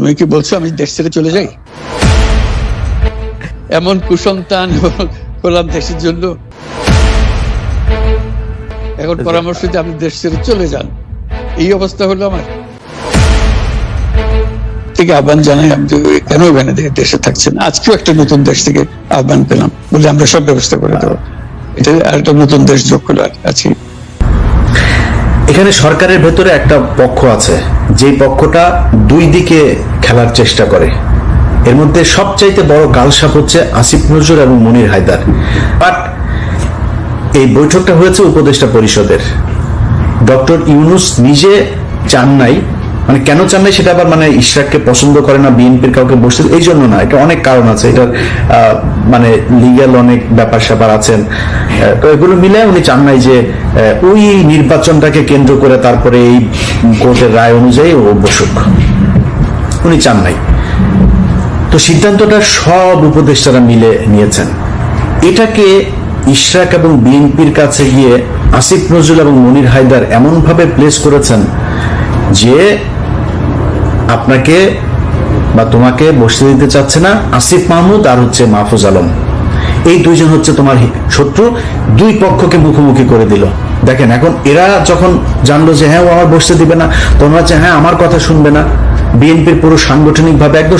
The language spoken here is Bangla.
তুমি কি বলছো আমি দেশ ছেড়ে চলে যাই? এমন কুসন্তান হলাম দেশের জন্য, এখন পরামর্শ দিতে আপনি দেশ ছেড়ে চলে যান, এই অবস্থা হলো আমার। থেকে আহ্বান জানাই, আমি কেন এখানে দেশে থাকছেন। আজকেও একটা নতুন দেশ থেকে আহ্বান পেলাম, বলে আমরা সব ব্যবস্থা করে দেবো। এটা আর একটা নতুন দেশ যোগ করে আছি। এখানে সরকারের ভেতরে একটা পক্ষ আছে, যেই পক্ষটা দুই দিকে খেলার চেষ্টা করে। এর মধ্যে সবচাইতে বড় গালসাপ হচ্ছে আসিফ নজরুল এবং মনির হায়দার। বাট এই বৈঠকটা হয়েছে উপদেষ্টা পরিষদের। ডক্টর ইউনূস নিজে চান নাই, মানে কেন চান নাই সেটা আবার মানে ইশরাককে পছন্দ করে না, বিএনপির কাউকে বসতে, এই জন্য না, এটা অনেক কারণ আছে। এটার মানে লিগ্যাল অনেক ব্যাপার স্যাপার আছেন। তো এগুলো মিলে উনি চান নাই যে ওই নির্বাচনটাকে কেন্দ্র করে তারপরে এই কোর্টের রায় অনুযায়ী ও বসুক, উনি চান নাই। তো সিদ্ধান্তটা সব উপদেষ্টারা মিলে নিয়েছেন। এটাকে ইশরাক এবং বিএনপির কাছে গিয়ে আসিফ নজরুল এবং মনির হায়দার এমন ভাবে প্লেস করেছেন যে আপনাকে বা তোমাকে বসতে দিতে চাচ্ছে না আসিফ মাহমুদ আর হচ্ছে মাহফুজ আলম, এই দুইজন হচ্ছে তোমার শত্রু। দুই পক্ষকে মুখোমুখি করে দিল। দেখেন এখন এরা যখন জানলো যে হ্যাঁ ও আমার বসতে দিবে না, তখন হচ্ছে হ্যাঁ আমার কথা শুনবে না, বিএনপির পুরো সাংগঠনিক ভাবে একদম